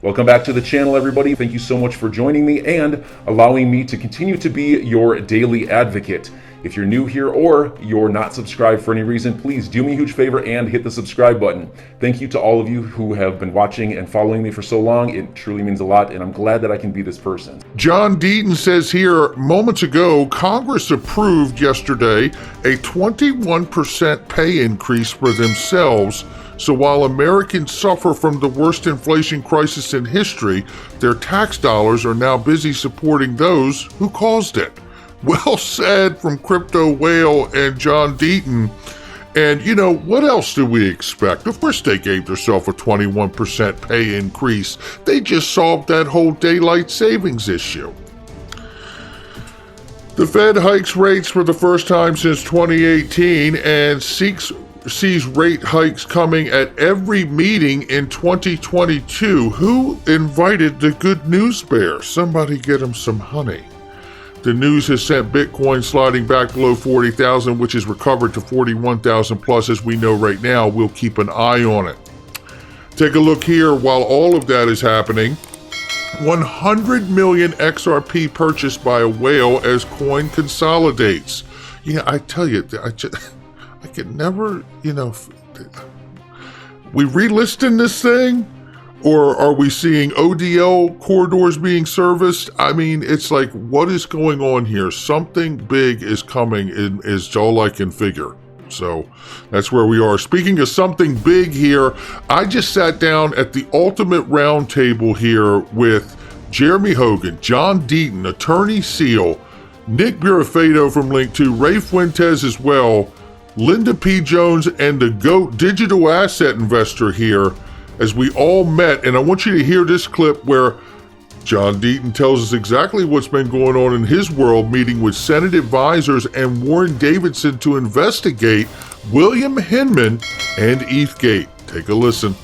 Welcome back to the channel, everybody. Thank you so much for joining me and allowing me to continue to be your daily advocate. If you're new here or you're not subscribed for any reason, please do me a huge favor and hit the subscribe button. Thank you to all of you who have been watching and following me for so long. It truly means a lot, and I'm glad that I can be this person. John Deaton says here, moments ago, Congress approved yesterday a 21% pay increase for themselves. So while Americans suffer from the worst inflation crisis in history, their tax dollars are now busy supporting those who caused it. Well said from Crypto Whale and John Deaton. And you know, what else do we expect? Of course they gave themselves a 21% pay increase. They just solved that whole daylight savings issue. The Fed hikes rates for the first time since 2018 and sees rate hikes coming at every meeting in 2022. Who invited the good news bear? Somebody get him some honey. The news has sent Bitcoin sliding back below 40,000, which has recovered to 41,000 plus. As we know right now, we'll keep an eye on it. Take a look here. While all of that is happening, 100 million XRP purchased by a whale as coin consolidates. Yeah, I tell you, I could never, we relisting this thing? Or are we seeing ODL corridors being serviced? I mean, it's like, what is going on here? Something big is coming, is all I can figure. So that's where we are. Speaking of something big here, I just sat down at the ultimate round table here with Jeremy Hogan, John Deaton, Attorney Seal, Nick Burafedo from Link 2, Ray Fuentes as well, Linda P. Jones, and the GOAT digital asset investor here, as we all met. And I want you to hear this clip where John Deaton tells us exactly what's been going on in his world, meeting with Senate advisors and Warren Davidson to investigate William Hinman and ETHgate. Take a listen.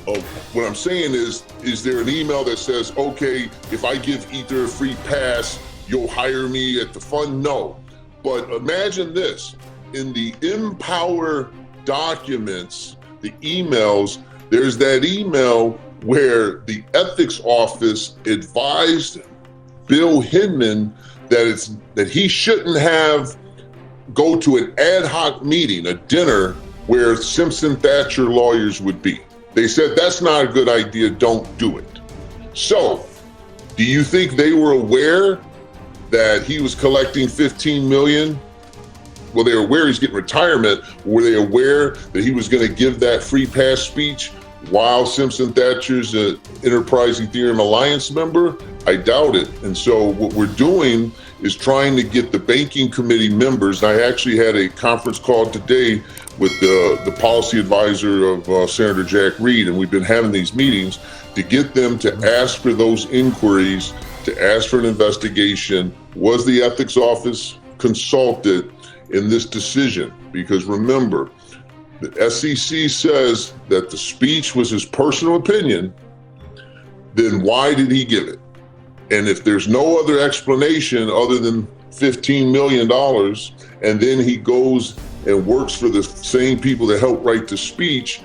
What I'm saying is there an email that says, okay, if I give Ether a free pass, you'll hire me at the fund? No. But imagine this. In the Empower documents, the emails, there's that email where the ethics office advised Bill Hinman that he shouldn't have go to an ad hoc meeting, a dinner where Simpson Thacher lawyers would be. They said, that's not a good idea, don't do it. So, do you think they were aware that he was collecting 15 million? Well, they were aware he's getting retirement. Were they aware that he was going to give that free pass speech while Simpson Thacher's an Enterprise Ethereum Alliance member? I doubt it. And so what we're doing is trying to get the banking committee members. I actually had a conference call today with the policy advisor of Senator Jack Reed, and we've been having these meetings to get them to ask for those inquiries, to ask for an investigation. Was the ethics office consulted in this decision? Because remember, the SEC says that the speech was his personal opinion, then why did he give it? And if there's no other explanation other than $15 million, and then he goes and works for the same people that helped write the speech,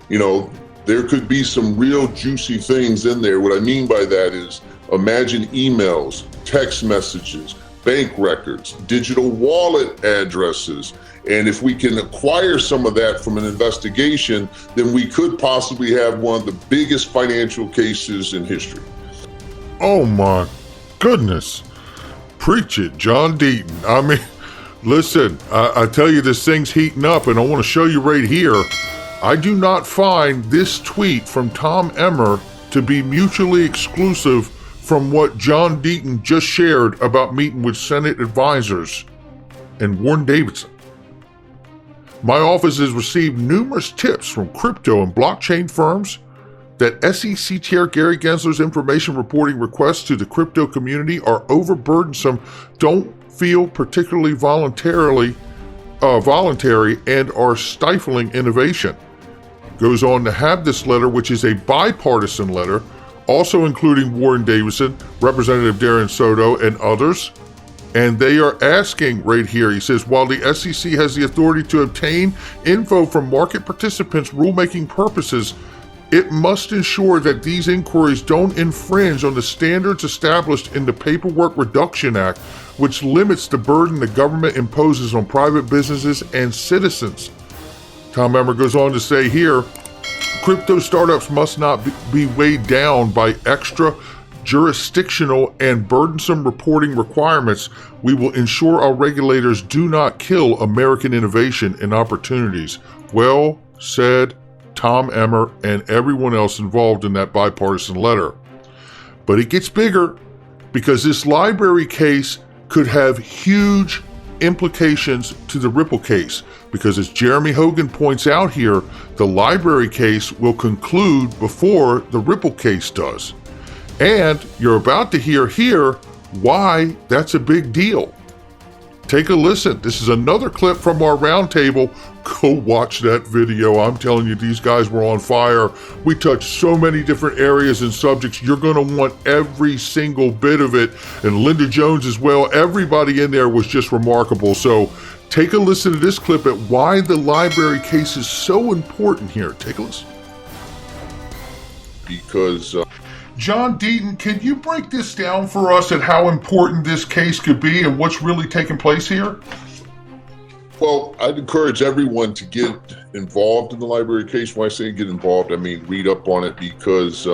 there could be some real juicy things in there. What I mean by that is, imagine emails, text messages, bank records, digital wallet addresses. And if we can acquire some of that from an investigation, then we could possibly have one of the biggest financial cases in history. Oh my goodness. Preach it, John Deaton. I mean, listen, I tell you, this thing's heating up, and I want to show you right here. I do not find this tweet from Tom Emmer to be mutually exclusive from what John Deaton just shared about meeting with Senate advisors and Warren Davidson. My office has received numerous tips from crypto and blockchain firms that SEC Chair Gary Gensler's information reporting requests to the crypto community are overburdensome, don't feel particularly voluntary, and are stifling innovation. Goes on to have this letter, which is a bipartisan letter, also including Warren Davidson, Representative Darren Soto, and others. And they are asking right here, he says, while the SEC has the authority to obtain info from market participants rulemaking purposes, It must ensure that these inquiries don't infringe on the standards established in the Paperwork Reduction Act, which limits the burden the government imposes on private businesses and citizens. Tom Emmer goes on to say here, crypto startups must not be weighed down by extra jurisdictional and burdensome reporting requirements. We will ensure our regulators do not kill American innovation and opportunities. Well said, Tom Emmer and everyone else involved in that bipartisan letter. But it gets bigger, because this Lbry case could have huge implications to the Ripple case, because as Jeremy Hogan points out here, the Lbry case will conclude before the Ripple case does. And you're about to hear here why that's a big deal. Take a listen. This is another clip from our roundtable. Go watch that video. I'm telling you, these guys were on fire. We touched so many different areas and subjects. You're going to want every single bit of it. And Linda Jones as well. Everybody in there was just remarkable. So take a listen to this clip at why the Lbry case is so important here. Take a listen. Because John Deaton, can you break this down for us at how important this case could be and what's really taking place here? Well, I'd encourage everyone to get involved in the Lbry case. When I say get involved, I mean read up on it, because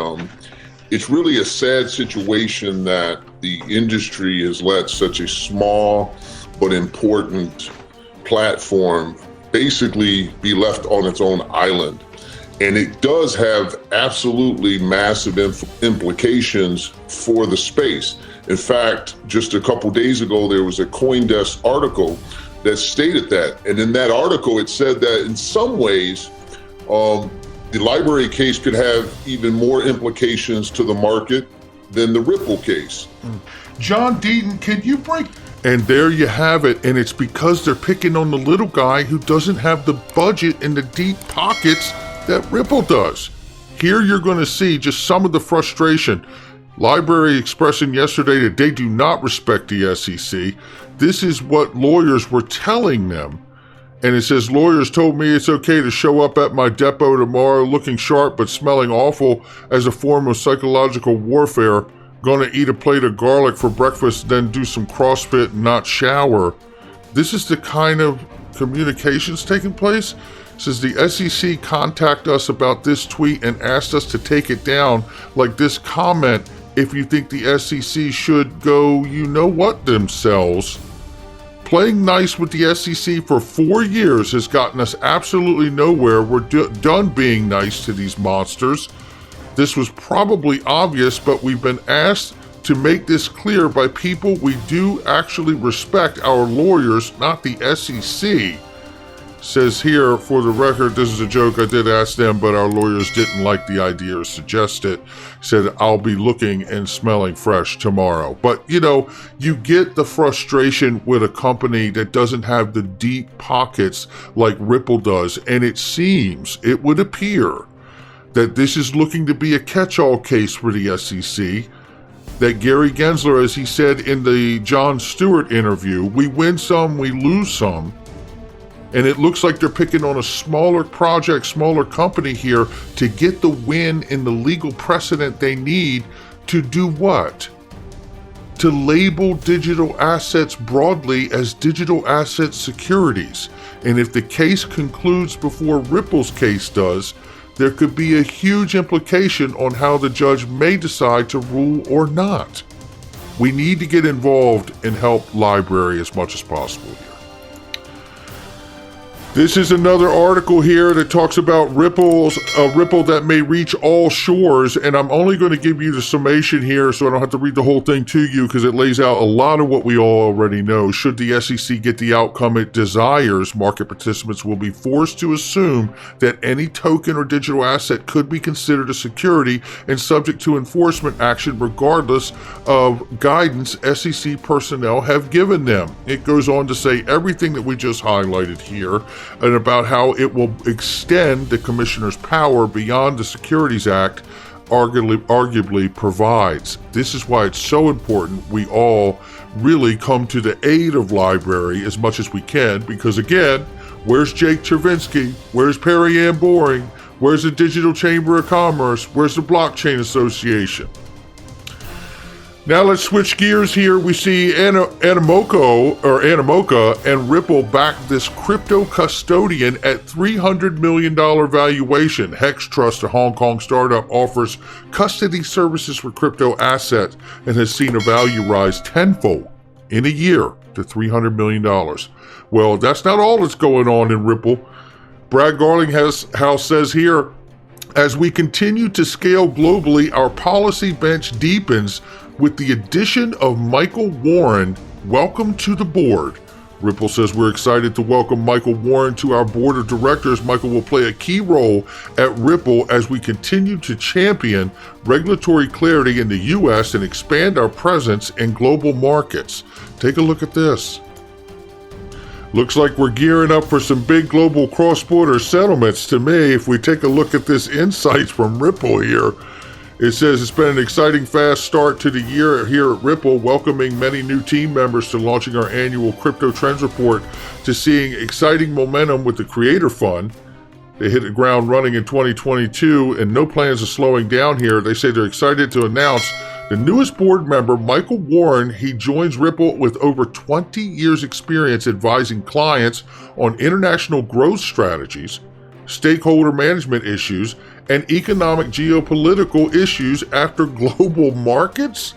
it's really a sad situation that the industry has let such a small but important platform basically be left on its own island. And it does have absolutely massive implications for the space. In fact, just a couple days ago, there was a CoinDesk article that stated that. And in that article, it said that in some ways, the Lbry case could have even more implications to the market than the Ripple case. John Deaton, can you break? And there you have it. And it's because they're picking on the little guy who doesn't have the budget and the deep pockets that Ripple does. Here you're going to see just some of the frustration. Lbry expressing yesterday that they do not respect the SEC. This is what lawyers were telling them. And it says, lawyers told me it's okay to show up at my depot tomorrow looking sharp but smelling awful as a form of psychological warfare. Gonna eat a plate of garlic for breakfast, then do some CrossFit and not shower. This is the kind of communications taking place. Says the SEC contact us about this tweet and asked us to take it down, like this comment, if you think the SEC should go you know what themselves. Playing nice with the SEC for 4 years has gotten us absolutely nowhere. We're done being nice to these monsters. This was probably obvious, but we've been asked to make this clear by people we do actually respect, our lawyers, not the SEC. Says here, for the record, this is a joke. I did ask them, but our lawyers didn't like the idea or suggest it. Said, I'll be looking and smelling fresh tomorrow. But, you know, you get the frustration with a company that doesn't have the deep pockets like Ripple does. And it seems, it would appear, that this is looking to be a catch-all case for the SEC. That Gary Gensler, as he said in the Jon Stewart interview, we win some, we lose some. And it looks like they're picking on a smaller project, smaller company here to get the win in the legal precedent they need to do what? To label digital assets broadly as digital asset securities. And if the case concludes before Ripple's case does, there could be a huge implication on how the judge may decide to rule or not. We need to get involved and help Lbry as much as possible here. This is another article here that talks about Ripple that may reach all shores, and I'm only going to give you the summation here so I don't have to read the whole thing to you because it lays out a lot of what we all already know. Should the SEC get the outcome it desires, market participants will be forced to assume that any token or digital asset could be considered a security and subject to enforcement action regardless of guidance SEC personnel have given them. It goes on to say everything that we just highlighted here, and about how it will extend the commissioner's power beyond the Securities Act arguably provides. This is why it's so important we all really come to the aid of Lbry as much as we can, because again, where's Jake Chervinsky? Where's Perry Ann Boring? Where's the Digital Chamber of Commerce? Where's the Blockchain Association? Now let's switch gears here. We see Animoca and Ripple back this crypto custodian at $300 million valuation. Hex Trust, a Hong Kong startup, offers custody services for crypto assets and has seen a value rise tenfold in a year to $300 million. Well, that's not all that's going on in Ripple. Brad Garlinghouse says here, as we continue to scale globally, our policy bench deepens with the addition of Michael Warren. Welcome to the board. Ripple says we're excited to welcome Michael Warren to our board of directors. Michael will play a key role at Ripple as we continue to champion regulatory clarity in the U.S. and expand our presence in global markets. Take a look at this. Looks like we're gearing up for some big global cross-border settlements to me. If we take a look at this insights from Ripple here, it says it's been an exciting, fast start to the year here at Ripple, welcoming many new team members to launching our annual Crypto Trends Report, to seeing exciting momentum with the Creator Fund. They hit the ground running in 2022 and no plans of slowing down here. They say they're excited to announce the newest board member, Michael Warren. He joins Ripple with over 20 years experience advising clients on international growth strategies, stakeholder management issues, and economic geopolitical issues after global markets.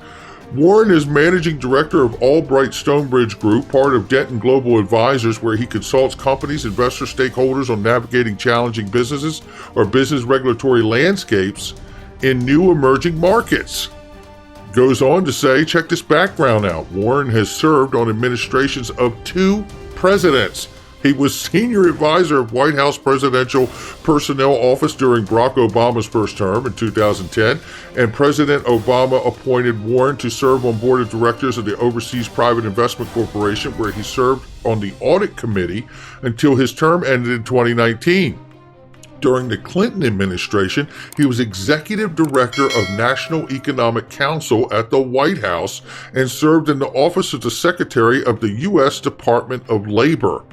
Warren is managing director of Lbry Stonebridge Group, part of Denton Global Advisors, where he consults companies, investors, stakeholders on navigating challenging businesses or business regulatory landscapes in new emerging markets. Goes on to say, check this background out. Warren has served on administrations of 2 presidents. He was senior advisor of White House Presidential Personnel Office during Barack Obama's first term in 2010, and President Obama appointed Warren to serve on board of directors of the Overseas Private Investment Corporation, where he served on the audit committee until his term ended in 2019. During the Clinton administration, he was executive director of National Economic Council at the White House and served in the office of the Secretary of the U.S. Department of Labor.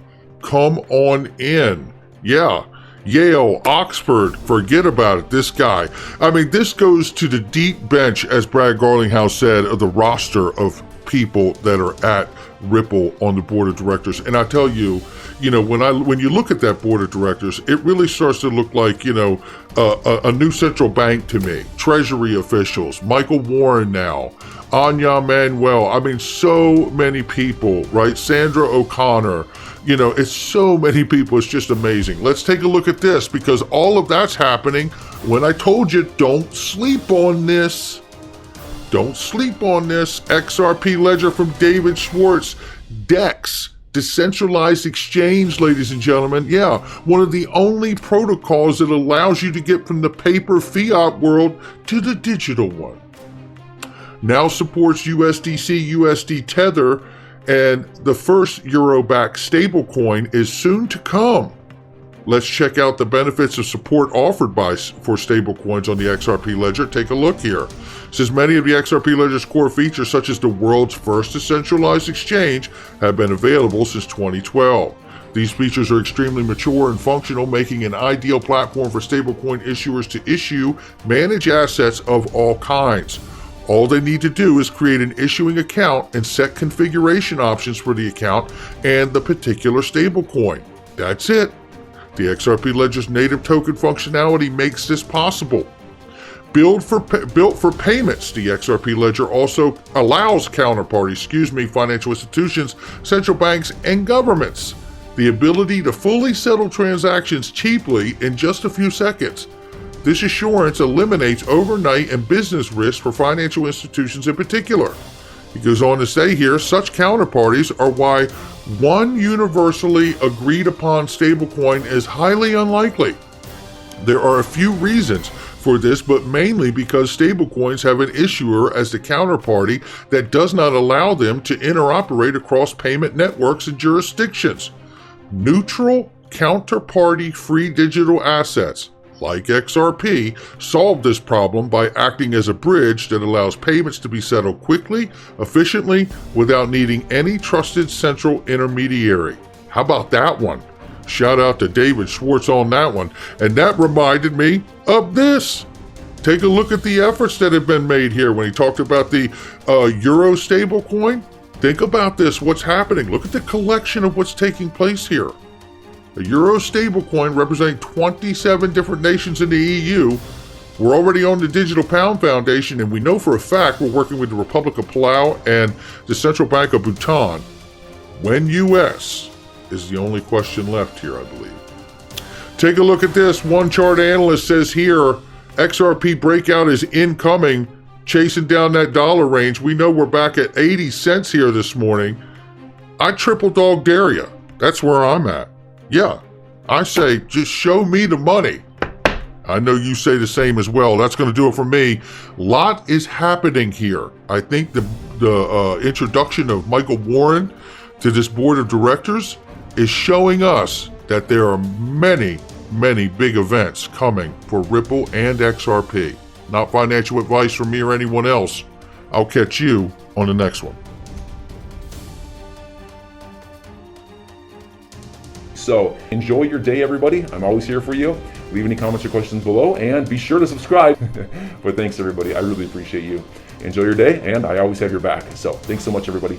Come on in. Yeah. Yale, Oxford, forget about it. This guy. I mean, this goes to the deep bench, as Brad Garlinghouse said, of the roster of people that are at Ripple on the board of directors. And I tell you, when you look at that board of directors, it really starts to look like, a new central bank to me. Treasury officials, Michael Warren now, Anya Manuel. I mean, so many people, right? Sandra O'Connor. It's so many people. It's just amazing. Let's take a look at this, because all of that's happening when I told you, don't sleep on this. Don't sleep on this. XRP Ledger from David Schwartz. DEX, decentralized exchange, ladies and gentlemen. Yeah, one of the only protocols that allows you to get from the paper fiat world to the digital one. Now supports USDC, USD Tether, and the first Euro-backed stablecoin is soon to come. Let's check out the benefits of support offered for stablecoins on the XRP Ledger. Take a look here. It says many of the XRP Ledger's core features, such as the world's first decentralized exchange, have been available since 2012. These features are extremely mature and functional, making an ideal platform for stablecoin issuers to issue, manage assets of all kinds. All they need to do is create an issuing account and set configuration options for the account and the particular stablecoin. That's it. The XRP Ledger's native token functionality makes this possible. Built for payments, the XRP Ledger also allows counterparties, financial institutions, central banks, and governments the ability to fully settle transactions cheaply in just a few seconds. This assurance eliminates overnight and business risk for financial institutions in particular. He goes on to say here, such counterparties are why one universally agreed upon stablecoin is highly unlikely. There are a few reasons for this, but mainly because stablecoins have an issuer as the counterparty that does not allow them to interoperate across payment networks and jurisdictions. Neutral, counterparty-free digital assets, like XRP, solve this problem by acting as a bridge that allows payments to be settled quickly, efficiently, without needing any trusted central intermediary. How about that one? Shout out to David Schwartz on that one. And that reminded me of this. Take a look at the efforts that have been made here when he talked about the Euro stablecoin. Think about this, what's happening. Look at the collection of what's taking place here. A Euro stablecoin representing 27 different nations in the EU. We're already on the Digital Pound Foundation, and we know for a fact we're working with the Republic of Palau and the Central Bank of Bhutan. When US is the only question left here, I believe. Take a look at this. One chart analyst says here, XRP breakout is incoming, chasing down that dollar range. We know we're back at 80 cents here this morning. I triple dog dare you. That's where I'm at. Yeah, I say just show me the money. I know you say the same as well. That's going to do it for me. Lot is happening here. I think the introduction of Michael Warren to this board of directors is showing us that there are many, many big events coming for Ripple and XRP. Not financial advice from me or anyone else. I'll catch you on the next one. So enjoy your day, everybody. I'm always here for you. Leave any comments or questions below, and be sure to subscribe. But thanks, everybody. I really appreciate you. Enjoy your day, and I always have your back. So thanks so much, everybody.